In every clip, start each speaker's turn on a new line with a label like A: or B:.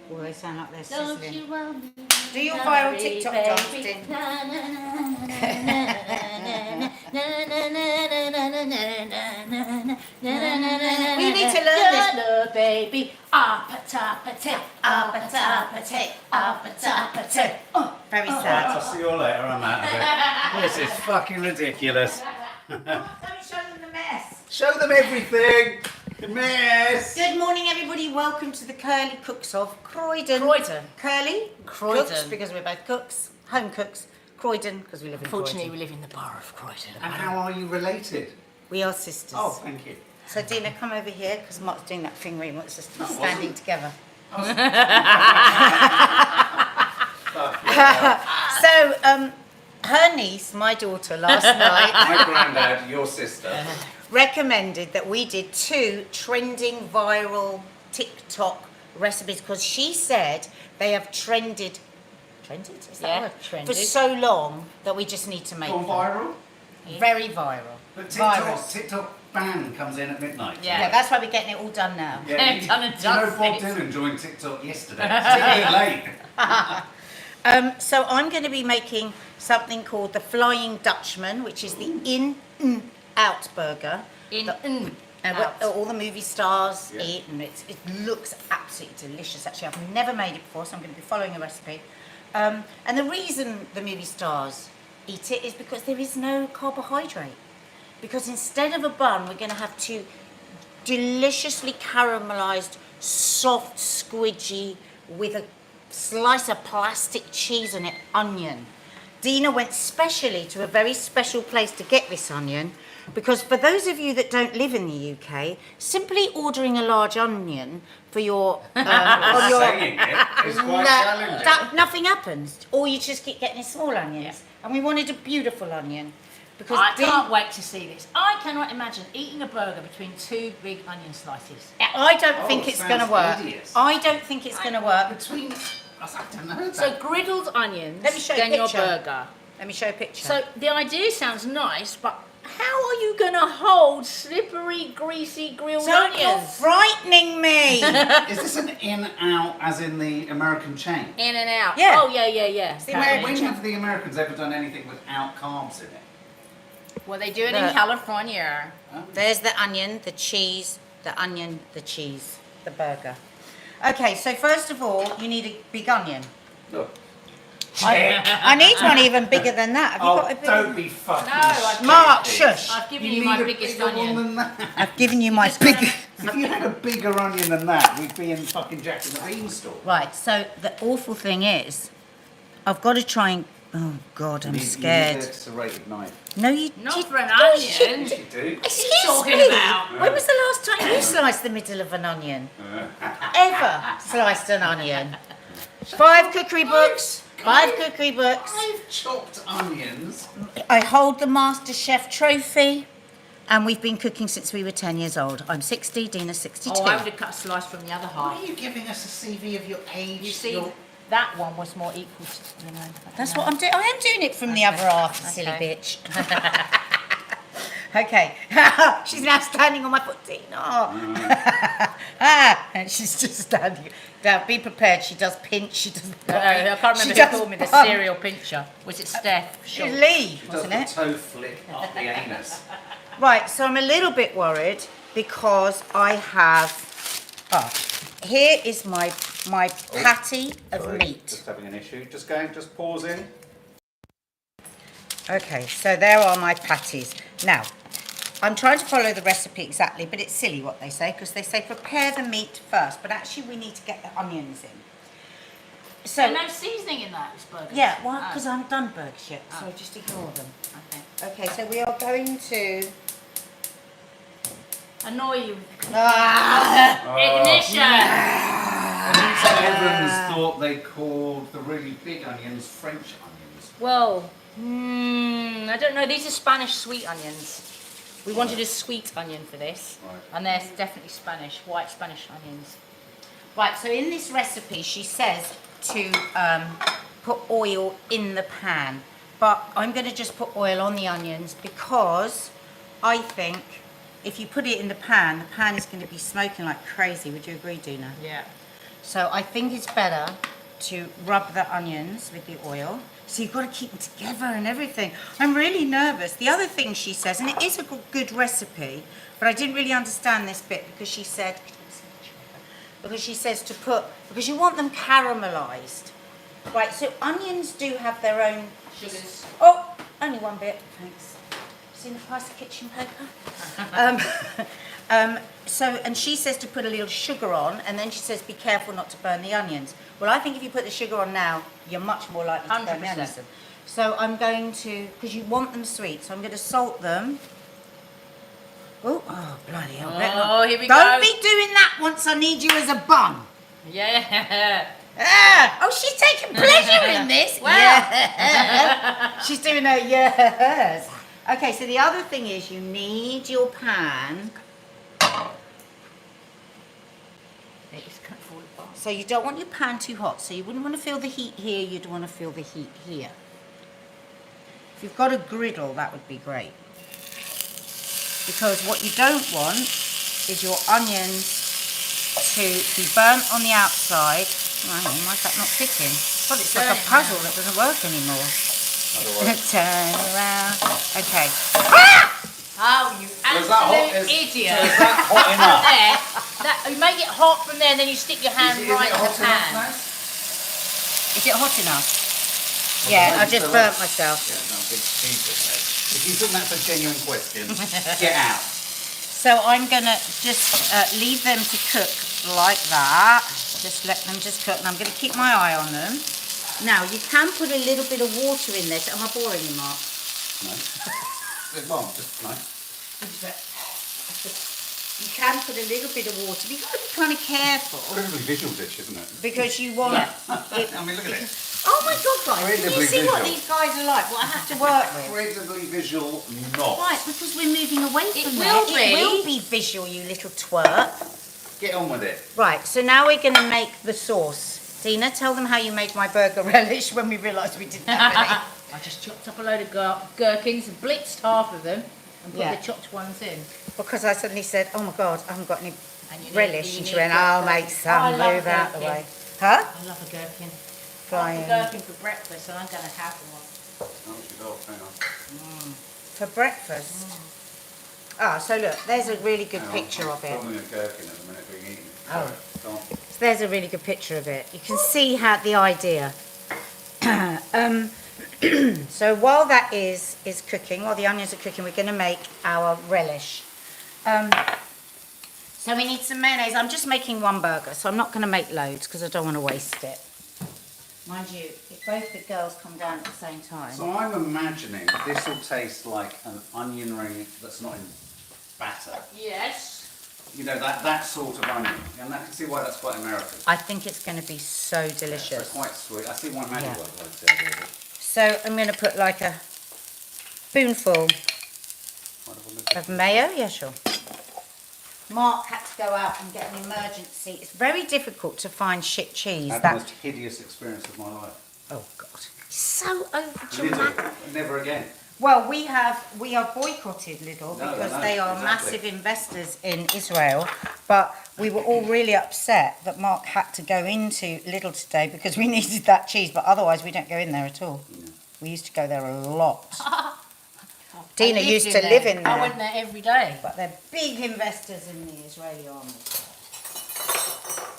A: Well, they sound like they're
B: Don't
A: sizzling.
B: you want me?
A: Do your viral TikTok dance,
B: baby.
A: Din.
B: Na, na, na, na, na, na.
A: We need to learn this.
B: Love, baby. Up-a-top-a-tip, up-a-top-a-tip, up-a-top-a-tip.
A: Very
C: Right,
A: sad.
C: I'll see you all later. I'm out of it. This is fucking ridiculous.
A: Don't show them the mess.
C: Show them everything. The mess.
A: Good morning, everybody. Welcome to the Curly Cooks of Croydon.
B: Croydon.
A: Curly
B: Croydon.
A: Cooks, because we're both cooks. Home cooks. Croydon, because we live in
B: Unfortunately,
A: Croydon.
B: we live in the borough of Croydon.
C: And how are you related?
A: We are sisters.
C: Oh, thank you.
A: So, Dina, come over here, because Mark's doing that thing where he wants us to be
C: Oh,
A: standing
C: wasn't-
A: together.
C: Fuck yeah.
A: So, her niece, my daughter, last night
C: My granddad, your sister.
A: recommended that we did 2 trending viral TikTok recipes, because she said they have trended, is that
B: Yeah,
A: a word?
B: trended.
A: For so long that we just need to make
C: Gone
A: them.
C: viral?
A: Very viral.
C: But
A: Virus.
C: TikTok ban comes in at midnight.
B: Yeah.
A: Yeah, that's why we're getting it all done now.
C: Yeah,
B: Done and
C: you know
B: dusted.
C: Bob Dylan joined TikTok yesterday. It's a bit late.
A: So I'm going to be making something called the Flying Dutchman, which is the in-out burger.
B: Out.
A: All the movie stars
C: Yeah.
A: eat, and it looks absolutely delicious. Actually, I've never made it before, so I'm going to be following a recipe. And the reason the movie stars eat it is because there is no carbohydrate. Because instead of a bun, we're going to have 2 deliciously caramelized, soft, squidgy, with a slice of plastic cheese on it, onion. Dina went specially to a very special place to get this onion, because for those of you that don't live in the UK, simply ordering a large onion for your on your
C: Saying it is quite challenging.
A: nothing happens, or you just keep getting small onions.
B: Yeah.
A: And we wanted a beautiful onion, because
B: I can't wait to see this. I cannot imagine eating a burger between 2 big onion slices.
A: I don't
C: Oh,
A: think
C: it
A: it's going to
C: sounds
A: work.
C: hideous.
A: I don't think it's going to work.
C: Between... I don't know.
B: So griddled onions,
A: Let me show you a
B: then your
A: picture.
B: burger.
A: Let me show you a picture.
B: So the idea sounds nice, but how are you going to hold slippery, greasy grilled
A: Don't, you're
B: onions?
A: frightening me.
C: Is this an in-out as in the American chain?
B: In and out.
A: Yeah.
B: Oh, yeah.
A: See,
B: Apparently.
C: When have the Americans ever done anything without carbs in it?
B: Well, they do it
A: Look.
B: in California.
A: There's the onion, the cheese, the onion, the cheese, the burger. Okay, so first of all, you need a big onion.
C: Look.
A: I need one even bigger than that. Have you
C: Oh,
A: got a big
C: don't be fucking
B: No, I-
A: Mark,
C: stupid.
A: shush.
B: I've given
C: You
B: you
C: need
B: my
C: a
B: biggest
C: bigger one
B: onion.
C: than that.
A: I've given you my big...
C: If you had a bigger onion than that, we'd be in fucking Jack and the Beanstalk.
A: Right, so the awful thing is, I've got to try and... Oh, God, I'm
C: You need
A: scared.
C: a serrated knife.
A: No, you...
B: Not
A: you-
B: for an
A: no,
B: onion.
A: you-
C: Yes, you do.
A: Excuse
B: talking
A: me.
B: about?
A: When was the last time you sliced the middle of an onion? Ever sliced an onion? 5 cookery books. 5 cookery books.
C: I've chopped onions.
A: I hold the Master Chef trophy, and we've been cooking since we were 10 years old. I'm 60, Dina's 62.
B: Oh, I would have cut a slice from the other
C: Why
B: half.
C: are you giving us a CV of your age?
B: You see,
C: Your-
B: that one was more equal to, you know.
A: That's what I'm doing. I am doing it from the other half, silly
B: Okay.
A: bitch. Okay. She's now standing on my foot, Dina. And she's just standing. Now, be prepared. She does pinch. She does...
B: I can't
A: She
B: remember
A: does
B: who called me the
A: bump.
B: cereal pincher. Was it Steph?
A: She Lee,
C: She does
A: wasn't
C: the
A: it?
C: toe flick up the anus.
A: Right, so I'm a little bit worried because I have... Oh, here is my patty of
C: Sorry,
A: meat.
C: Just having an issue. Just pause in.
A: Okay, so there are my patties. Now, I'm trying to follow the recipe exactly, but it's silly what they say, because they say prepare the meat first, but actually we need to get the onions in. So,
B: So no seasoning in that, this burger?
A: yeah, well, because
B: Oh,
A: I haven't done burgers yet, so
B: Oh.
A: just ignore them.
B: okay.
A: Okay, so we are going to...
B: Annoy you.
C: Ignition!
B: Ignition!
C: Anita Evans thought they called the really big onions French onions.
B: Well, I don't know. These are Spanish sweet onions. We wanted a sweet onion for this,
C: Right.
B: and they're definitely Spanish, white Spanish onions.
A: Right, so in this recipe, she says to put oil in the pan, but I'm going to just put oil on the onions because I think if you put it in the pan is going to be smoking like crazy. Would you agree, Dina?
B: Yeah.
A: So I think it's better to rub the onions with the oil. So you've got to keep them together and everything. I'm really nervous. The other thing she says, and it is a good recipe, but I didn't really understand this bit because she says to put, because you want them caramelised. Right, so onions do have their own
B: Sugars.
A: Oh, only one bit, thanks. Seen the price of kitchen paper? And she says to put a little sugar on, and then she says be careful not to burn the onions. Well, I think if you put the sugar on now, you're much more likely to burn the
B: 100%.
A: onions. So I'm going to, because you want them sweet, so I'm going to salt them. Oh, bloody hell.
B: Oh, here we
A: Don't
B: go.
A: be doing that once I need you as a bun.
B: Yeah.
A: Oh, she's taking pleasure in this.
B: Wow.
A: Yeah. She's doing her yes. Okay, so the other thing is you need your pan.
B: It's going to fall apart.
A: So you don't want your pan too hot. So you wouldn't want to feel the heat here. You'd want to feel the heat here. If you've got a griddle, that would be great. Because what you don't want is your onions to be burnt on the outside. Oh, hang on, why is that not fitting? God, it's like a puzzle that doesn't work anymore. Turn around. Okay.
B: Oh, you absolute idiot.
C: Is that hot enough?
B: You make it hot from there, and then you stick your hand right in the pan.
A: Is it hot enough? Yeah, I just burnt myself.
C: Yeah, no, big secret there. If you think that's a genuine question, get out.
A: So I'm going to just leave them to cook like that. Just let them just cook, and I'm going to keep my eye on them. Now, you can put a little bit of water in this. Am I boring you, Mark?
C: No. Well, just no.
A: You can put a little bit of water, but you've got to be kind of careful.
C: Incredibly visual dish, isn't it?
A: Because you want it.
C: I mean, look at it.
A: Oh my God, guys, can you
C: Incredibly
A: see what
C: visual.
A: these guys are like? What I have to work with?
C: Incredibly visual, not.
A: Right, because we're moving away from
B: will
A: there.
B: be.
A: It will be visual, you little twerp.
C: Get on with it.
A: Right, so now we're going to make the sauce. Dina, tell them how you made my burger relish when we realised we didn't have any.
B: I just chopped up a load of gherkins, blitzed half of them, and put
A: Yeah.
B: the chopped ones in.
A: Because I suddenly said, oh my God, I haven't got any
B: And you
A: relish.
B: need-
A: And
B: you
A: she
B: need
A: went,
B: gherkin.
A: I'll make some,
B: I love
A: move out the
B: gherkin.
A: way. Huh?
B: I love a gherkin.
A: Fine.
B: I love a gherkin for breakfast, and I'm going to have one.
C: Oh, she's off, hang on.
A: For breakfast. Ah, so look, there's a really good
C: Hang on,
A: picture
C: I'm
A: of it.
C: filming a gherkin at the minute being eaten.
A: Oh.
C: Go on.
A: So there's a really good picture of it. You can see how the idea. So while that is cooking, while the onions are cooking, we're going to make our relish. So we need some mayonnaise. I'm just making one burger, so I'm not going to make loads because I don't want to waste it. Mind you, if both the girls come down at the same time.
C: So I'm imagining this will taste like an onion ring that's not in batter.
B: Yes.
C: You know, that sort of onion. And I can see why that's quite American.
A: I think it's going to be so
C: So
A: delicious.
C: quite sweet. I see why Maddie
A: Yeah.
C: likes the idea of it.
A: So I'm going to put like a spoonful of mayo. Yeah, sure. Mark had to go out and get an emergency. It's very difficult to find shit cheese.
C: Had the most hideous experience of my life.
A: Oh God, so over
C: Lidl,
A: dramatic.
C: never again.
A: Well, we are boycotted Lidl
C: No,
A: because
C: no,
A: they are
C: exactly.
A: massive investors in Israel. But we were all really upset that Mark had to go into Lidl today because we needed that cheese. But otherwise, we don't go in there at all. We used to go there a lot. Dina
B: I lived
A: used
B: in
A: to
B: there.
A: live in there.
B: I went there every day.
A: But they're big investors in the Israeli army.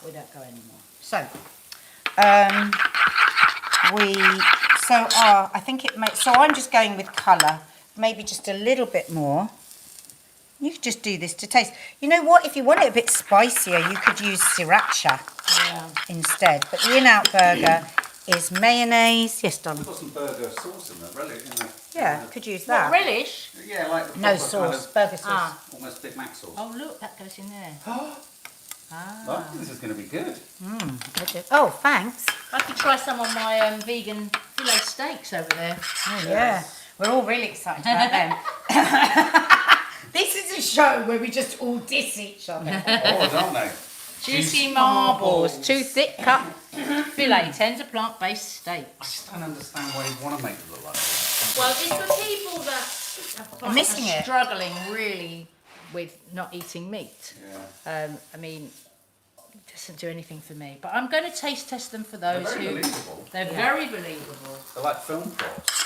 A: We don't go anymore. So, I think it makes, so I'm just going with colour, maybe just a little bit more. You could just do this to taste. You know what, if you want it a bit spicier, you could use sriracha instead. But the in-out burger is mayonnaise. Yes, Donna.
C: We've got some burger sauce in there, really.
A: Yeah, could use
B: What,
A: that.
B: relish?
C: Yeah, like the
A: No
C: proper
A: sauce,
C: kind of,
A: burger sauce.
C: almost Big Mac sauce.
B: Oh, look, that goes in there.
C: I think this is going to be good.
A: Oh, thanks.
B: I could try some on my vegan filet steaks over there.
A: Oh, yeah. We're all really excited about them. This is a show where we just all diss each other.
C: Oh, don't they?
B: Juicy marbles, 2 thick cut filet, tender plant-based steaks.
C: I just don't understand why you want to make it look like this.
B: Well, it's for people that
A: I'm missing
B: are
A: it.
B: struggling really with not eating meat.
C: Yeah.
B: I mean, doesn't do anything for me. But I'm going to taste test them for those
C: They're very
B: who...
C: believable.
B: They're very believable.
C: They're like film props.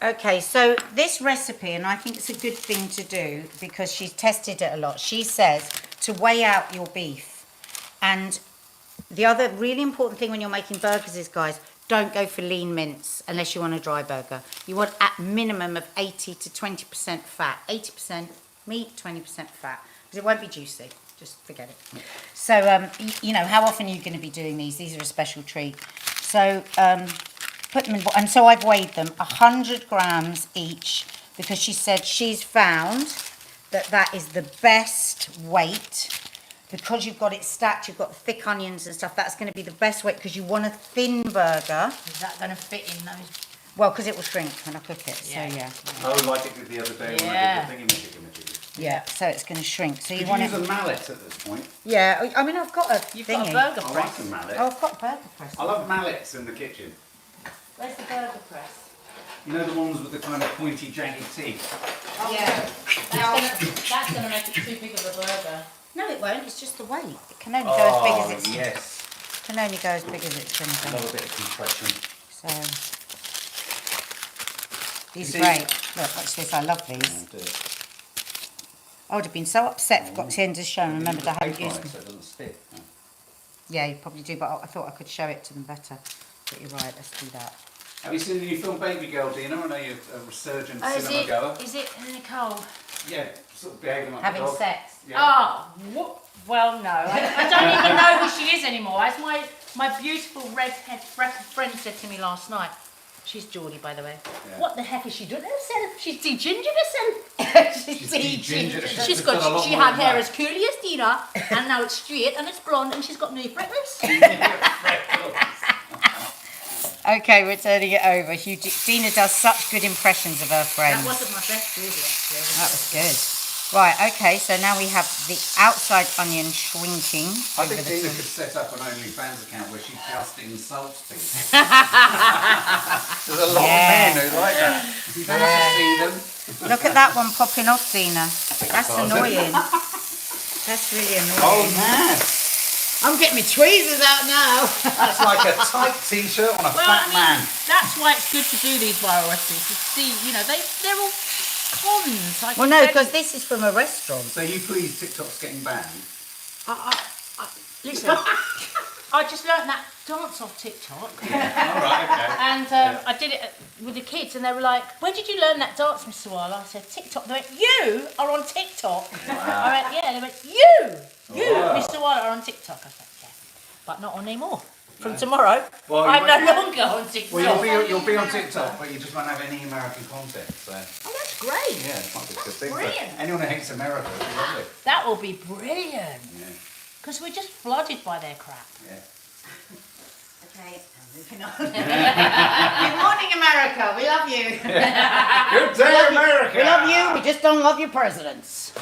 A: Okay, so this recipe, and I think it's a good thing to do because she's tested it a lot. She says to weigh out your beef. And the other really important thing when you're making burgers is, guys, don't go for lean mince unless you want a dry burger. You want at minimum of 80 to 20% fat. 80% meat, 20% fat. Because it won't be juicy. Just forget it. So, you know, how often are you going to be doing these? These are a special treat. So, put them in, and so I've weighed them 100 grams each because she said she's found that that is the best weight because you've got it stacked, you've got thick onions and stuff. That's going to be the best weight because you want a thin burger.
B: Is that going to fit in those?
A: Well, because it will shrink when I cook it.
B: Yeah.
A: So yeah.
C: Oh, like it did the other day when I did the thingy-majiggy-majiggy.
A: Yeah. So it's going to shrink. So you
C: Could
A: want
C: you use
A: it.
C: a mallet at this point?
A: Yeah. I mean, I've got a
B: You've
A: thingy.
B: got a burger
C: I
B: press.
C: like a mallet.
A: Oh, I've got a burger press.
C: I love mallets in the kitchen.
B: Where's the burger press?
C: You know the ones with the kind of pointy, jagged teeth?
A: Yeah.
B: That's gonna make it too big of a burger.
A: No, it won't. It's just the weight. It can only go as big as it's.
C: yes.
A: Can only go as big as it's going to
C: I
A: go.
C: love a bit of compression.
A: So these
C: You
A: are
C: see-
A: great. Look, watch this. I love these.
C: Yeah, do it.
A: I would have been so upset if I got to the end of the show and remembered I hadn't
C: Paper on
A: used
C: it
A: them.
C: so it doesn't stick. No.
A: Yeah, you probably do, but I thought I could show it to them better. But you're right. Let's do that.
C: Have you seen the new film Baby Girl, Dina? I know you're a resurgent cinema goer.
B: Is it Nicole?
C: Yeah, sort of behaving like
A: Having
C: a dog.
A: sex.
C: Yeah.
B: Oh, what? Well, no. I don't even know who she is anymore. As my beautiful redhead friend said to me last night. She's Geordie, by the way.
C: Yeah.
B: What the heck is she doing herself? She's de-gingered herself.
C: She's de-gingered.
B: She's
C: done a lot
B: she
C: more
B: had
C: than
B: hair
C: that.
B: as curly as Dina, and now it's straight and it's blonde, and she's got new freckles.
A: Okay, we're turning it over. Dina does such good impressions of her friends.
B: That wasn't my best, really. Actually.
A: That was good. Right, okay, so now we have the outside onion shrinking.
C: I
A: over
C: think
A: the
C: Dina
A: top.
C: could set up an OnlyFans account where she just insults people. There's a lot of men who like that. You don't have to see them.
A: Look at that one popping off, Dina. That's annoying. That's really annoying.
C: Oh man,
B: I'm getting my tweezers out now.
C: that's like a tight t-shirt on a
B: Well,
C: fat
B: I mean,
C: man.
B: that's why it's good to do these viral recipes. To see, you know, they're all cons.
A: Well, no, because this is from a restaurant.
C: So you please TikTok's getting banned.
B: Listen, I just learnt that dance off TikTok.
C: All right, okay.
B: And I did it with the kids, and they were like, "Where did you learn that dance, Miss Sawalha?" I said, "TikTok." They went, "You are on TikTok." I went, "Yeah." They went, "You,
C: Wow.
B: Miss Sawalha, are on TikTok." I said, "Yeah, but not on anymore. From tomorrow,
C: Well,
B: I'm
C: you
B: no longer on TikTok."
C: Well, you'll be on TikTok, but you just won't have any American content. So
B: Oh, that's great.
C: yeah, it might be a good thing.
B: brilliant.
C: For anyone who hates America, it'll be lovely.
B: That will be brilliant.
C: Yeah,
B: Because we're just flooded by their crap.
C: yeah.
A: Okay, moving on. Good morning, America. We love you.
C: Good day, America.
A: We love you. We just don't love your presidents.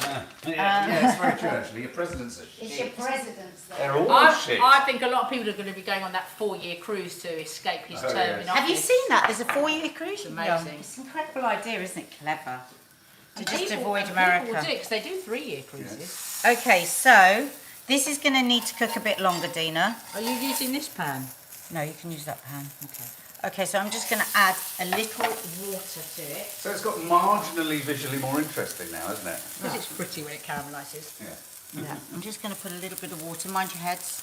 C: Yeah, it's very true actually. Your presidents are
A: It's
C: shit.
A: your presidents.
C: They're all shit.
B: I think a lot of people are going to be going on that 4-year cruise to escape his
C: Oh,
B: term
C: yes.
B: in
A: Have you
B: office.
A: seen that? There's a 4-year cruise.
B: amazing.
A: It's an incredible idea, isn't it? Clever. To
B: And
A: just
B: people-
A: avoid
B: and
A: America.
B: People will do it 'cause they do 3-year cruises.
A: Okay, so this is going to need to cook a bit longer, Dina.
B: Are you using this pan?
A: No, you can use that pan. Okay. Okay, so I'm just going to add a little water to it.
C: So it's got marginally visually more interesting now, isn't it?
B: Because it's pretty when it caramelizes.
C: Yeah.
A: Yeah, I'm just going to put a little bit of water. Mind your heads.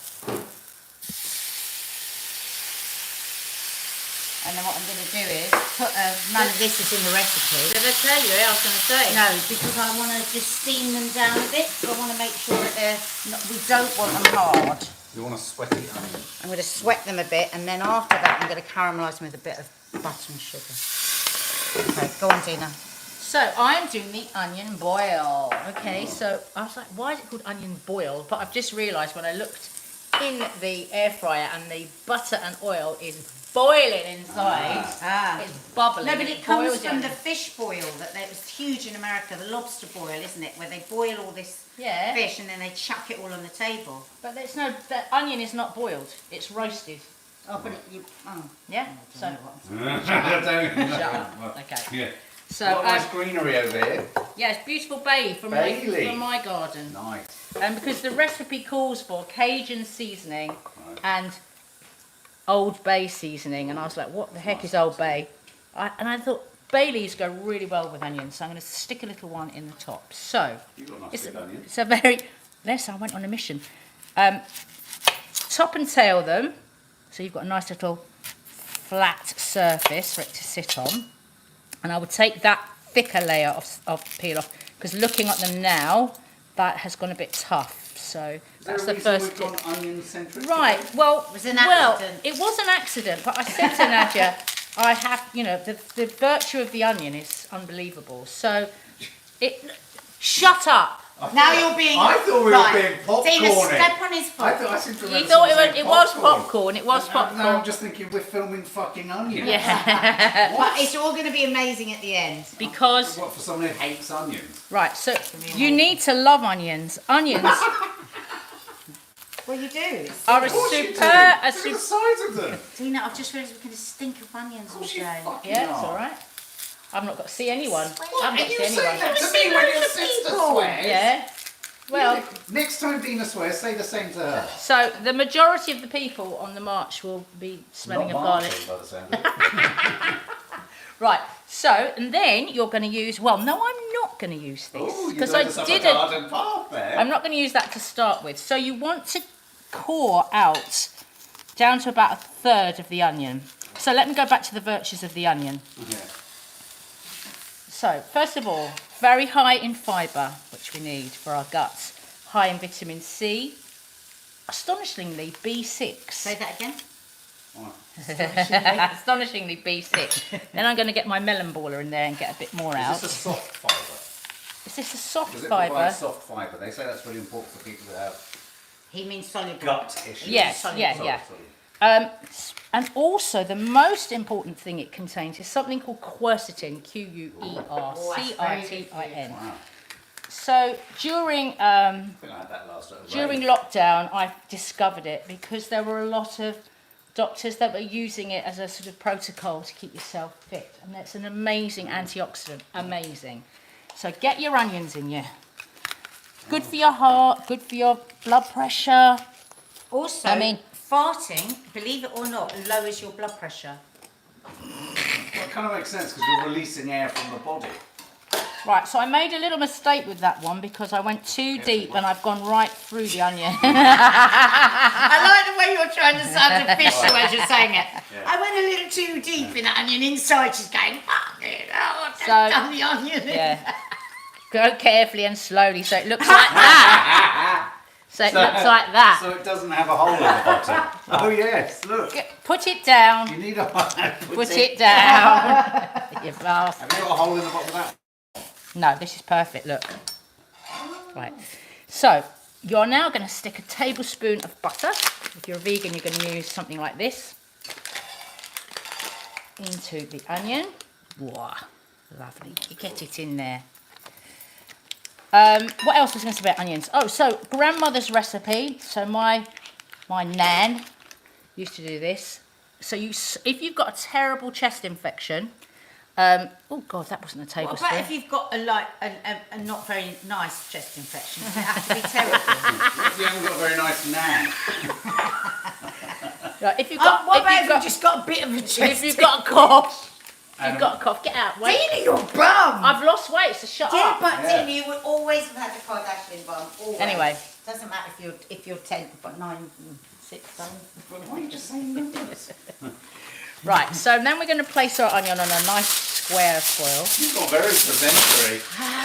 A: And then what I'm going to do is put none of this is in the recipe.
B: Did I tell you? I was going to say.
A: No, because I want to just steam them down a bit. So I want to make sure that they're not, we don't want them hard.
C: You want a sweaty onion.
A: I'm going to sweat them a bit, and then after that I'm going to caramelise them with a bit of butter and sugar. Okay, go on, Dina.
B: So I'm doing the onion boil. Okay, so I was like, why is it called onion boil? But I've just realised when I looked in the air fryer and the butter and oil is boiling inside. It's bubbling.
A: No, but
B: and
A: it comes
B: boils
A: from
B: the
A: the fish boil that was huge in America, the lobster boil, isn't it? Where they boil all this
B: Yeah.
A: fish and then they chuck it all on the table.
B: But there's no, the onion is not boiled, it's roasted.
A: Oh, but you. Oh.
B: Yeah? So,
C: I don't know.
B: shut up. Okay.
C: Yeah.
B: So
C: Got nice greenery over here.
B: yeah, it's beautiful bay from
C: Bailey.
B: my garden.
C: Nice.
B: And because the recipe calls for Cajun seasoning and Old Bay seasoning, and I was like, what the heck is Old Bay? And I thought bay leaves go really well with onions, so I'm going to stick a little one in the top. So
C: You've got nice big onions.
B: it's a very, yes, I went on a mission. Top and tail them, so you've got a nice little flat surface for it to sit on. And I would take that thicker layer of peel off, because looking at them now, that has gone a bit tough. So that's the first
C: We've gone onion centric.
B: Right, well,
A: It was an accident.
B: it was an accident, but I said to Nadia, I have, you know, the virtue of the onion is unbelievable. So, shut up.
A: Now you're being.
C: I thought we
A: right.
C: were being popcorny.
A: Dina, step on his foot.
C: I seemed to
B: You
C: remember
B: thought
C: someone saying
B: it was popcorn, it was
C: And
B: popcorn.
C: now I'm just thinking we're filming fucking onions.
B: Yeah,
A: But it's all going to be amazing at the end.
B: because,
C: What, for someone who hates onions?
B: right, so you need to love onions. Onions
A: Well, you do.
B: are a
C: Of course you do.
B: superb,
C: Look at the size of them.
A: Dina, I've just realised we're going to stink of onions all
C: course you
A: day.
C: fucking
B: yeah, it's
C: are.
B: all right. I've not got to see anyone.
C: What?
B: I've
C: Are
B: not
C: you
B: seen
C: saying
B: anyone.
C: that to me when your sister swears?
B: Yeah, well,
C: Next time Dina swears, say the same to her.
B: so the majority of the people on the march will be smelling
C: Not
B: of garlic.
C: Martin, by the sound of it.
B: Right, so, and then you're going to use, well, no, I'm not going to use this.
C: Oh, you
B: Because
C: led
B: I
C: us up a
B: didn't,
C: garden path there.
B: I'm not going to use that to start with. So you want to core out down to about a third of the onion. So let me go back to the virtues of the onion.
C: Yeah.
B: So, first of all, very high in fibre, which we need for our guts. High in vitamin C. Astonishingly, B6.
A: Say that again.
B: Astonishingly, B6. Then I'm going to get my melon baller in there and get a bit more out.
C: Is this a soft fibre?
B: Is this a soft
C: Does it
B: fibre?
C: provide soft fibre? They say that's really important for people who have
A: He means soluble.
C: gut issues.
B: Yes,
A: Solid,
B: yeah,
C: Sorry,
B: yeah.
C: sorry.
B: And also, the most important thing it contains is something called quercetin, Quercetin.
C: Wow.
B: So during
C: I think I had that last at a
B: during
C: rave.
B: lockdown, I discovered it because there were a lot of doctors that were using it as a sort of protocol to keep yourself fit, and it's an amazing antioxidant. Amazing. So get your onions in you. Good for your heart. Good for your blood pressure.
A: Also,
B: I mean-
A: farting, believe it or not, lowers your blood pressure.
C: Well, it kind of makes sense because you're releasing air from the body.
B: Right, so I made a little mistake with that one because I went too deep and I've gone right through the onion.
A: I like the way you're trying to sound official as you're saying it.
C: Yeah.
A: I went a little too deep in the onion. Inside she's going, fuck it, oh, I've
B: So-
A: done the onion.
B: Yeah. Go carefully and slowly so it looks like that. So it looks like that.
C: So it doesn't have a hole in the bottom. Oh yes, look.
B: Put it down.
C: You need a
B: Put it down. You bastard.
C: Have you got a hole in the bottom of that?
B: No, this is perfect, look. Right. So, you're now going to stick a tablespoon of butter. If you're a vegan, you're going to use something like this. Into the onion. Wow, lovely. You get it in there. What else was I going to say about onions? Oh, so grandmother's recipe. So my nan used to do this. So if you've got a terrible chest infection, oh God, that wasn't a
A: What
B: tablespoon.
A: about if you've got a not very nice chest infection? Does it have to be terrible?
C: If you haven't got a very nice nan.
B: Right, if you've got,
A: What
B: if
A: about
B: you've
A: if
B: got,
A: you've just got a bit of a chest?
B: if you've got a cough, you've got a cough. Get out. Wait.
A: Dina, you're bum.
B: I've lost weight, so shut
A: Yeah,
B: up.
A: but
C: Yeah.
A: Dina, you would always have had the Kardashian bum. Always.
B: Anyway.
A: Doesn't matter if you're 10, but 9, 6 stone.
C: Why are you just saying numbers?
B: Right, so then we're going to place our onion on a nice square of foil.
C: You've got very presentary.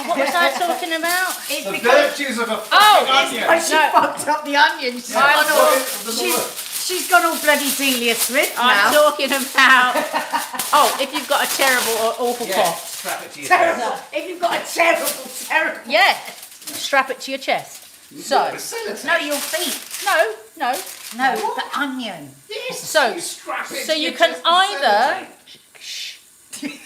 B: What was I talking about?
A: It's
C: The
A: because
C: virtues of a
B: Oh,
C: fucking onion.
A: she
B: No.
A: fucked up the onion. She's
B: I'm
A: gone all,
C: sorry.
A: she's gone all bloody Delia Smith
B: I'm
A: now.
B: talking about. Oh, if you've got a terrible or awful
C: Yeah,
B: cough,
C: strap it to your
A: Terrible.
C: chest.
A: If you've got a terrible.
B: yeah, strap it to your chest. So,
C: Facility.
A: No, your feet.
B: no.
A: No, the onion.
C: Yes,
B: So-
C: you strap it
B: So
C: to
B: you
C: your
B: can
C: chest and
B: either,
C: facilitate.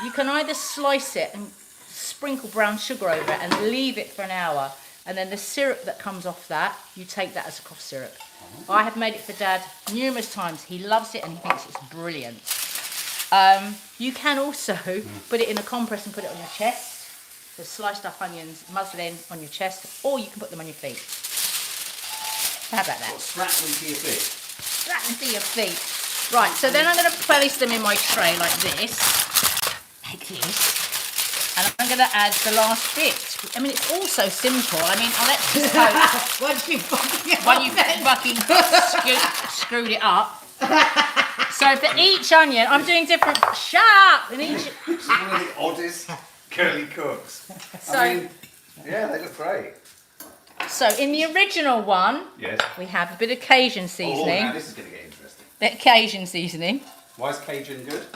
B: you can either slice it and sprinkle brown sugar over it and leave it for an hour, and then the syrup that comes off that, you take that as a cough syrup. I have made it for Dad numerous times. He loves it and he thinks it's brilliant. You can also put it in a compress and put it on your chest. So sliced up onions, muzzle in on your chest, or you can put them on your feet. How about that?
C: Strap them to your feet.
B: Strap them to your feet. Right, so then I'm going to place them in my tray like this. Like this. And I'm going to add the last bit. I mean, it's all so simple. I mean, let's just hope when you fucking screwed it up. So for each onion, I'm doing different. Shut up! In each.
C: It's one of the oddest curly cooks.
B: So,
C: I mean, yeah, they look great.
B: So in the original one,
C: Yes.
B: we have a bit of Cajun
C: Oh,
B: seasoning.
C: now this is going to get interesting.
B: Bit of Cajun seasoning.
C: Why is Cajun good?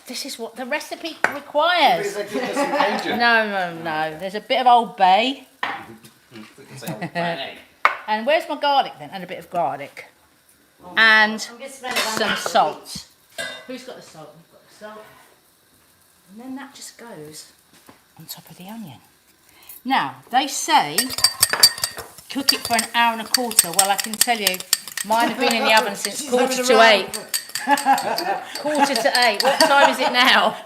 B: This is what the recipe requires.
C: Because they give us some Cajun.
B: No. There's a bit of Old Bay.
C: We can say Old Bay.
B: And where's my garlic then? And a bit of garlic. And some salt. Who's got the salt? You've got the salt. And then that just goes on top of the onion. Now, they say cook it for an hour and a quarter. Well, I can tell you, mine have been in the oven since 7:45. 7:45. What time is it now?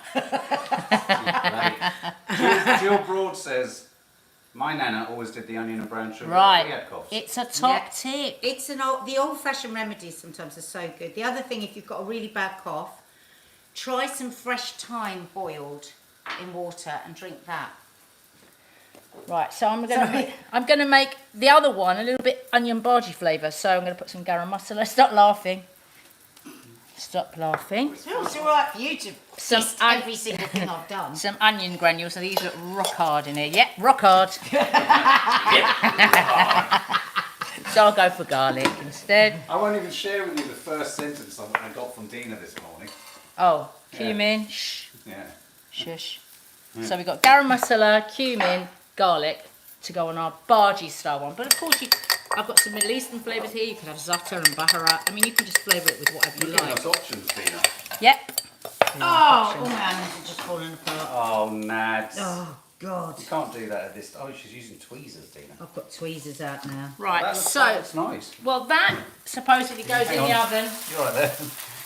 C: Jill Broad says, my nana always did the onion and brown sugar.
B: Right. It's a top tip.
A: It's the old-fashioned remedies sometimes are so good. The other thing, if you've got a really bad cough, try some fresh thyme boiled in water and drink that.
B: Right, so I'm gonna make the other one a little bit onion bhaji flavour. So I'm gonna put some garam masala. Stop laughing. Stop laughing.
A: It's all right for you to taste every single thing I've done.
B: Some onion granules. So these look rock hard in here. Yep, rock hard. So I'll go for garlic instead.
C: I won't even share with you the first sentence I got from Dina this morning.
B: Oh, cumin. Shh.
C: Yeah.
B: Shush. So we've got garam masala, cumin, garlic to go on our bhaji style one. But of course, I've got some Middle Eastern flavours here. You can have za'atar and baharat. I mean, you can just flavour it with whatever you
C: You're giving
B: like.
C: us options, Dina.
B: Yep.
A: Oh, all my onions are just falling apart.
C: Oh, Nads.
A: Oh, God.
C: You can't do that at this. Oh, she's using tweezers, Dina.
A: I've got tweezers out now.
B: Right,
C: That looks nice.
B: well, that supposedly goes in the oven.
C: You're right there.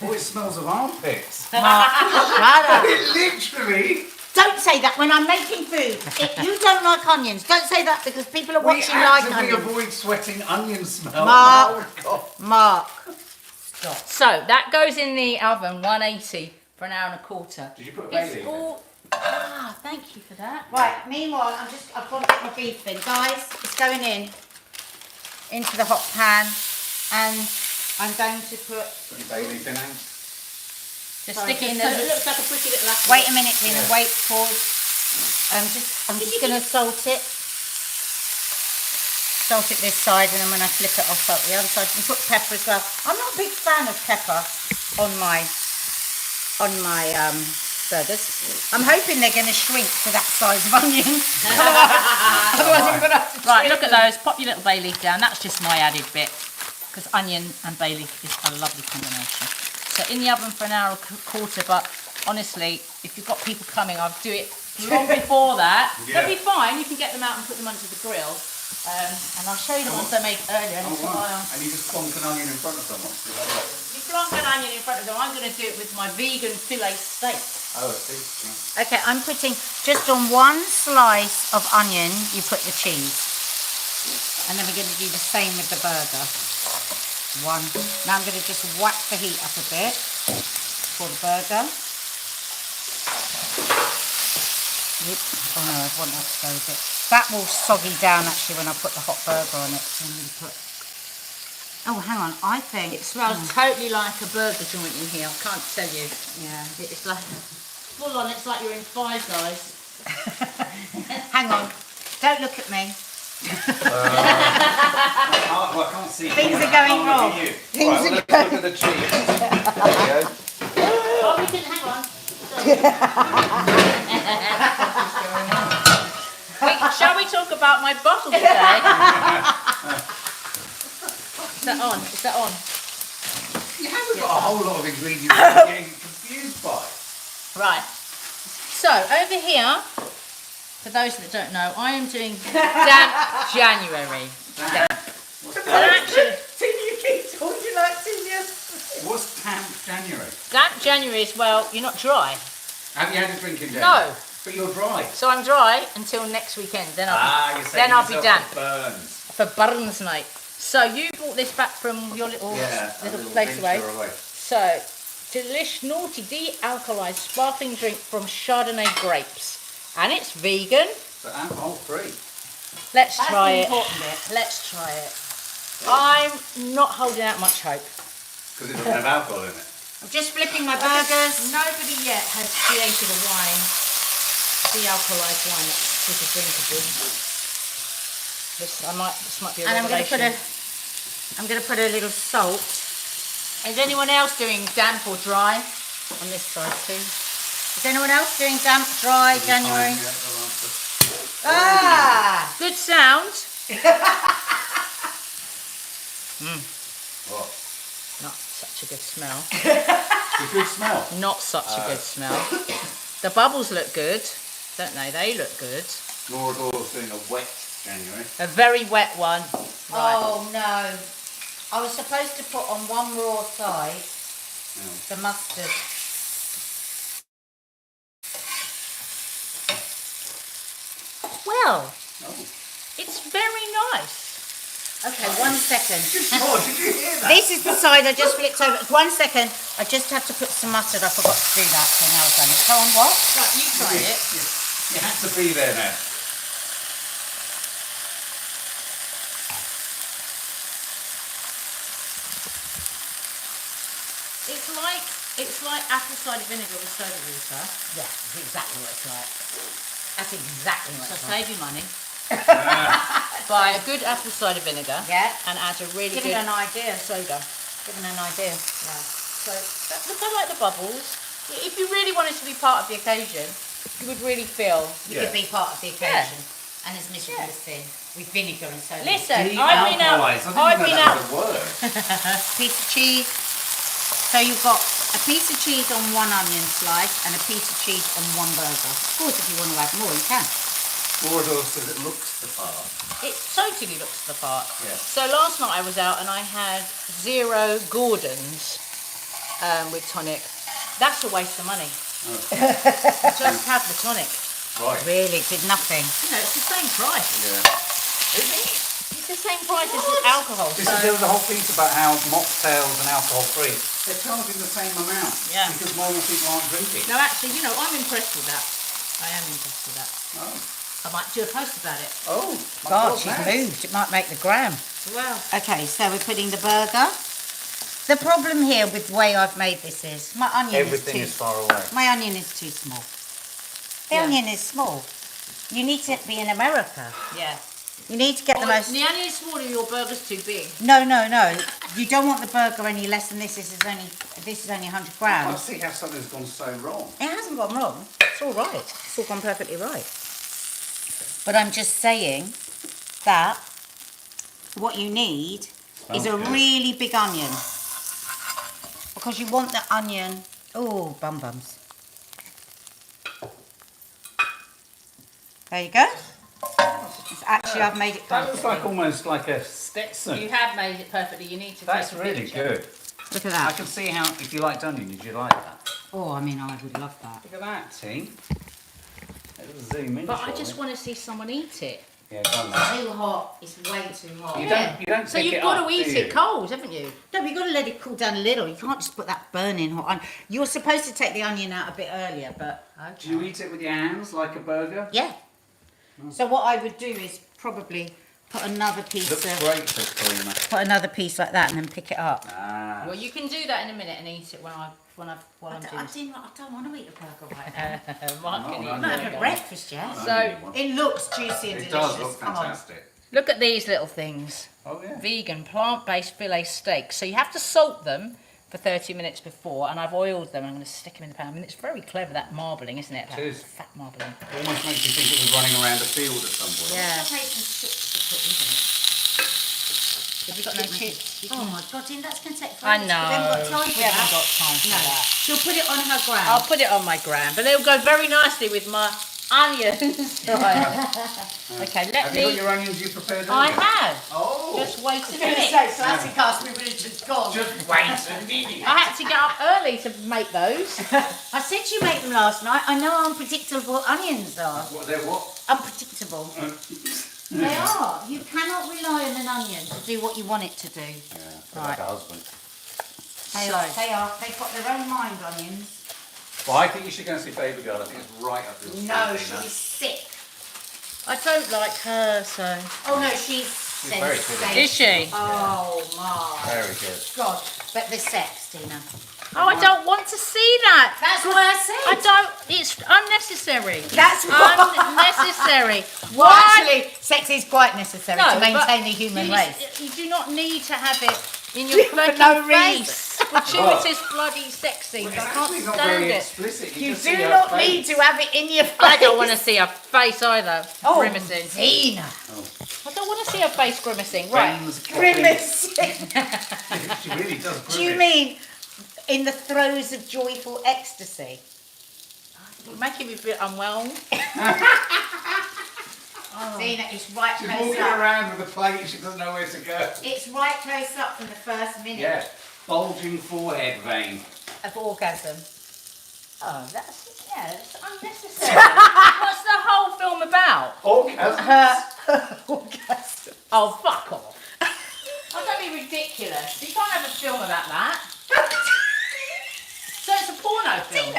C: Oh, it smells of armpits.
A: Shut up.
C: It literally.
A: Don't say that when I'm making food. You don't like onions. Don't say that because people are watching like
C: We
A: onions.
C: avoid sweating onion smell.
A: Mark.
C: Oh, God.
A: Mark. Stop.
B: So that goes in the oven, 180 for an hour and a quarter.
C: Did you put a bay
B: It's
C: leaf
B: all. Ah, thank you for that.
A: Right, meanwhile, I've got to get my beef in. Guys, it's going into the hot pan, and I'm going to put...
C: Put your bay leaf in, Hank?
B: Just stick it in there. It looks like a pretty little apple.
A: Wait a minute, Tina, wait, pause. I'm just going to salt it. Salt it this side, and then when I flip it, I'll salt the other side. And put pepper as well. I'm not a big fan of pepper on my burgers. I'm hoping they're going to shrink to that size of onion. Otherwise I'm going to have to
B: Right, look at those. Pop your little bay leaf down. That's just my added bit, because onion and bay leaf is a lovely combination. So in the oven for an hour and a quarter, but honestly, if you've got people coming, I'll do it long before that.
C: Yeah.
B: They'll be fine. You can get them out and put them onto the grill. And I'll show you the ones I made earlier.
C: Oh, wow. And you just plonk an onion in front of someone. Is that right?
B: You plonk an onion in front of them. I'm going to do it with my vegan filet steak.
C: Oh, I see.
A: Okay, I'm putting just on one slice of onion, you put the cheese. And then we're going to do the same with the burger. One. Now I'm going to just whack the heat up a bit for the burger. Yep. Oh no, I want that to go a bit. That will soggy down actually when I put the hot burger on it. So I'm going to put... Oh, hang on, I think...
B: It smells totally like a burger joint in here. I can't tell you.
A: Yeah.
B: It's like full on. It's like you're in Five Guys.
A: Hang on. Don't look at me.
C: I can't see.
A: Things are going wrong.
C: Things are going wrong. Look at the cheese. There we go.
B: Oh, we didn't. Hang on. Shall we talk about my bottle today? Is that on? Is that on?
C: You haven't got a whole lot of ingredients you're getting confused by.
B: Right. So over here, for those that don't know, I am doing damp January.
C: What's
B: And actually,
A: You keep talking like serious.
C: What's damp January?
B: Damp January is, well, you're not dry.
C: Have you had a drink in January?
B: No.
C: But you're dry.
B: So I'm dry until next weekend. Then I'll
C: you're
B: be,
C: saving
B: then I'll be
C: yourself
B: damp.
C: for burns.
B: For burns, mate. So you brought this back from your little place away. So, delish, naughty, de-alkalized sparkling drink from Chardonnay grapes. And it's vegan.
C: So alcohol-free.
B: Let's
A: That's
B: try
A: the
B: it.
A: important bit.
B: Let's try it. I'm not holding out much hope.
C: Because it doesn't have alcohol in it.
A: I'm just flipping my burgers.
B: Nobody yet has created a wine, de-alkalized wine that's super drinkable. This might be a
A: And I'm going
B: revelation.
A: to put a little salt.
B: Is anyone else doing damp or dry on this side too?
A: Is anyone else doing damp, dry, January?
B: Ah! Good sound.
C: What?
B: Not such a good smell.
C: It's a good smell.
B: Not such a good smell. The bubbles look good, don't they? They look good.
C: Laura Doyle's doing a wet January.
B: A very wet one. Right.
A: Oh no. I was supposed to put on one raw side the mustard. Well,
B: It's very nice.
A: okay, 1 second.
C: Oh, did you hear that?
A: This is the side I just flipped over. 1 second. I just had to put some mustard. I forgot to do that, so now I've done it. Go on, what?
B: Right, you try it.
C: You have to be there now.
B: It's like apple cider vinegar with soda water.
A: Yeah, that's exactly what it's like. That's exactly what
B: So
A: it's like.
B: save your money. Buy a good apple cider vinegar.
A: Yeah.
B: And add a really
A: Give it
B: good
A: an idea.
B: soda.
A: Give it an idea.
B: Yeah. So look, I like the bubbles. If you really wanted to be part of the occasion, you would really feel.
A: You could be part of the occasion. And as miserable as sin with vinegar and soda.
B: Listen, I've been out.
C: I've been out. Word.
A: Piece of cheese. So you've got a piece of cheese on one onion slice and a piece of cheese on one burger. Of course, if you want to add more, you can.
C: Laura Doyle says it looks the part.
B: It totally looks the part.
C: Yeah.
B: So last night I was out and I had 0 Gordons with tonic. That's a waste of money. Just have the tonic.
C: Right.
A: Really, did nothing.
B: You know, it's the same price.
C: Yeah.
B: It's the same price as the alcohol.
C: This
B: So
C: is the whole piece about how mocktails and alcohol-free, they're charging the same amount.
B: Yeah.
C: Because more and more people aren't drinking.
B: no, actually, you know, I'm impressed with that. I am impressed with that.
C: Oh.
B: I might do a post about it.
C: Oh. my
A: God, she's
C: man.
A: moved. It might make the gram.
B: Well,
A: Okay, so we're putting the burger. The problem here with the way I've made this is my onion
C: Everything
A: is
C: is
A: too
C: far away.
A: my onion is too small. The
B: Yeah.
A: onion is small. You need to be in America.
B: yeah.
A: You need to get the most.
B: The onion is smaller, your burger's too big.
A: No, no, no. You don't want the burger any less than this. This is only 100
C: I
A: grams.
C: see how something's gone so wrong.
A: It hasn't gone wrong. It's all right. It's all gone perfectly right. But I'm just saying that what you need is a
C: Smells good.
A: really big onion. Because you want the onion... Oh, bums. There you go. It's actually, I've made it
C: That looks like
A: perfectly.
C: almost like a Stetson.
B: You have made it perfectly. You need to
C: That's
B: take a
C: really
B: picture.
C: good.
A: Look at
C: I
A: that.
C: can see how, if you liked onions, you'd like that.
A: Oh, I mean, I would love that.
C: Look at that, team. Let's zoom in.
B: But I
C: shall
B: just
C: we?
B: want to see someone eat it.
C: Yeah, done that.
A: Too hot. It's way too hot.
C: You don't
B: So
C: pick
B: you've
C: it
B: got
C: up,
B: to eat
C: do
B: it
C: you?
B: cold, haven't you?
A: No, but you've got to let it cool down a little. You can't just put that burning hot onion. You're supposed to take the onion out a bit earlier, but...
C: Do you eat it with your hands like a burger?
A: Yeah. So what I would do is probably put another piece
C: Looks
A: of...
C: great, says Karina.
A: Put another piece like that and then pick it up.
C: Ah.
B: Well, you can do that in a minute and eat it while I'm doing
A: I don't want to eat a burger right now.
B: Mark can
C: I'm
B: eat
C: not
A: I'm not
B: it.
A: having breakfast yet.
B: So,
A: It looks juicy and
C: It
A: delicious.
C: does look
A: Come on.
C: fantastic.
B: look at these little things.
C: Oh yeah.
B: Vegan, plant-based filet steaks. So you have to salt them for 30 minutes before, and I've oiled them. I'm going to stick them in the pan. I mean, it's very clever, that marbling, isn't it? That
C: It is.
B: fat marbling.
C: Almost makes you think it was running around a field at some point.
A: Yeah.
B: Have you got no chips?
A: Oh my God, Dean, that's going to take
B: I
A: forever.
B: know.
A: We haven't got time for
B: We haven't
A: that.
B: got time for
A: No.
B: that.
A: She'll put it on her ground.
B: I'll put it on my gram, but they'll go very nicely with my onions. Right. Okay, let
C: Have you got
B: me...
C: your onions you prepared
B: I
C: earlier?
B: have.
C: Oh.
B: Just just wait a
A: I was going to
B: minute.
A: say, so that's the cast we would have just gone.
C: Just wait a minute.
B: I had to get up early to make those.
A: I said you make them last night. I know how unpredictable onions are.
C: What, they're what?
A: Unpredictable. They are. You cannot rely on an onion to do what you want it to do.
C: Yeah, like a husband.
A: They are. They are. They've got their own mind, onions.
C: Well, I think you should go and see Baby Girl. I think it's right up your street.
A: No,
C: Dina.
A: she's sick.
B: I don't like her, so.
A: Oh no, she's
C: very good.
A: sensational.
B: Is she?
A: Oh my
C: Very good.
A: God. But the sex, Dina.
B: Oh, I don't want to see that.
A: That's what I said.
B: I don't. It's unnecessary.
A: That's what.
B: Unnecessary.
A: Well,
B: Why?
A: actually, sex is quite necessary to maintain the human race.
B: You do not need to have it in your
A: For
B: fucking
A: no
B: face. Gratuitous bloody sex scenes.
C: Well, it's
B: I can't
C: actually not
B: stand
C: very
B: it.
C: explicit.
A: You
C: just see
A: do
C: her
A: not
C: face.
A: need to have it in your face.
B: I don't want to see her face either.
A: Oh,
B: Grimacing.
A: Dina.
B: I don't want to see her face grimacing. Right.
C: Veins popping.
A: Grimacing.
C: She really does grimace.
A: Do you mean in the throes of joyful ecstasy?
B: You're making me feel unwell.
A: Dina, it's right
C: She's
A: close
C: walking
A: up.
C: around with a plate. She doesn't know where to go.
A: It's right close up from the first minute
C: Yeah. Bulging forehead vein.
A: of orgasm.
B: Oh, that's unnecessary. What's the whole film about?
C: Orgasm.
A: Orgasm.
B: Oh, fuck off. Oh, don't be ridiculous. You can't have a film about that. So it's a porno film.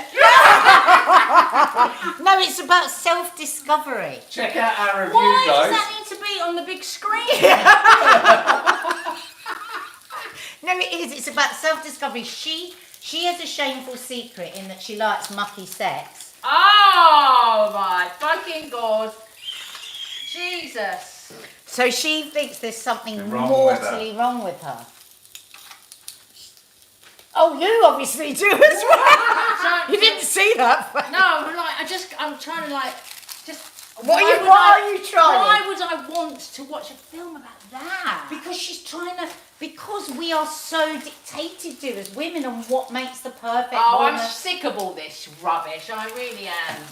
A: No, it's about self-discovery.
C: Check out our review,
B: Why does
C: guys.
B: that need to be on the big screen?
A: No, it is. It's about self-discovery. She has a shameful secret in that she likes mucky sex.
B: Oh my fucking god. Jesus.
A: So she thinks there's something
C: Wrong with her.
A: mortally wrong with her. Oh, you obviously do as well. You didn't see that.
B: No, like I'm trying to just.
A: What
B: why
A: are you?
B: would
A: Why are you trying?
B: Why would I want to watch a film about that?
A: Because she's trying to. Because we are so dictated to as women on what makes the perfect
B: Oh,
A: woman.
B: I'm sick of all this rubbish. I really am.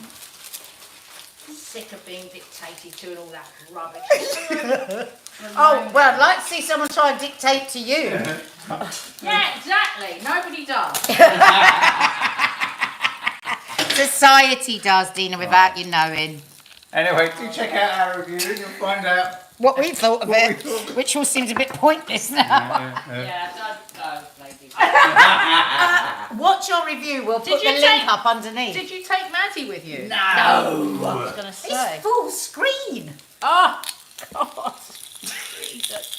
B: Sick of being dictated to and all that rubbish.
A: Oh well, I'd like to see someone try and dictate to you.
B: Yeah, exactly. Nobody does.
A: Society does, Dina, without you knowing.
C: Anyway, do check out our review and you'll find out.
A: What we thought of
C: What we
A: it,
C: thought of
A: which all seems a bit pointless now.
B: Yeah, don't go, lady.
A: Watch our review. We'll
B: Did
A: put the
B: you
A: link
B: take-
A: up underneath.
B: Did you take Maddie with you?
A: No.
B: I was going to say.
A: It's full screen.
B: Oh, God. Jesus.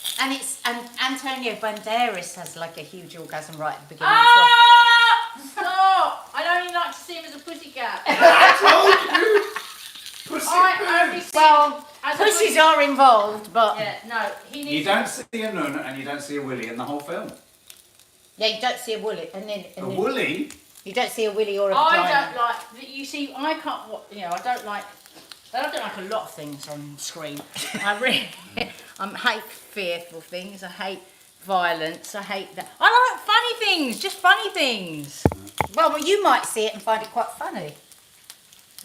A: And Antonio Banderas has like a huge orgasm right at the beginning as well.
B: Ah! Stop! I'd only like to see him as a pussycat. I only see
A: Well,
B: him as a
A: pussies are involved, but
B: Yeah, no, he needs.
C: You don't see a nun and you don't see a willy in the whole film.
A: yeah, you don't see a woolly, and then
C: A woolly?
A: you don't see a willy or a
B: I
A: vagina.
B: don't like. You see, I can't. I don't like. I don't like a lot of things on screen. I really. I hate fearful things. I hate violence. I hate that. I like funny things. Just funny things.
A: Well, you might see it and find it quite funny.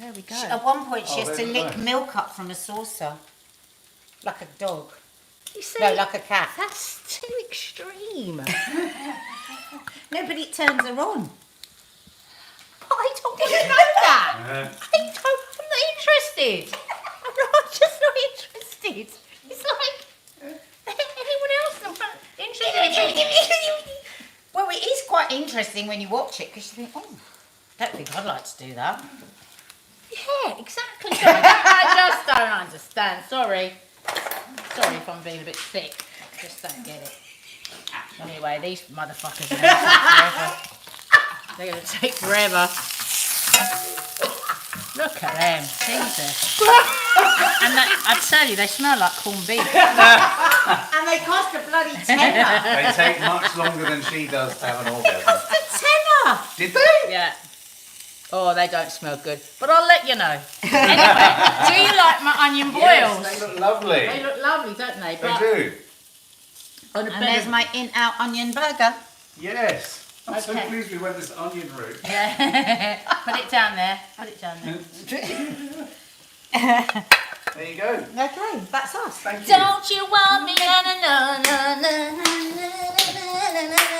B: There we go.
A: At one point, she
C: Oh,
A: has to
C: there we
A: lick
C: go.
A: milk up from a saucer, like a dog.
B: You see,
A: No, like a cat.
B: that's too extreme.
A: No, but it turns her on. I don't want to know that. I'm not interested. I'm just not interested. It's like anyone else not interested. Well, it is quite interesting when you watch it because you think, oh, don't think I'd like to do that.
B: Yeah, exactly. So I just don't understand. Sorry if I'm being a bit thick. I just don't get it. Anyway, these motherfuckers are going to take forever. Look at them, Jesus. And I tell you, they smell like corned beef.
A: And they cost a bloody tenner.
C: They take much longer than she does to have an orgasm.
A: A tenner.
C: Did they?
B: Yeah. Oh, they don't smell good. But I'll let you know. Anyway, do you like my onion boils?
C: Yes, they look lovely.
B: They look lovely, don't they?
C: They do.
B: On a
A: And
B: bed
A: there's
B: of-
A: my in-out onion burger.
C: Yes. I'm so
B: Okay.
C: pleased we went this onion route.
B: Yeah. Put it down there. Put it down there.
C: There you go.
A: Okay, that's us.
C: Thank you.
B: Don't you want me? Na, na, na, na, na, na, na, na, na.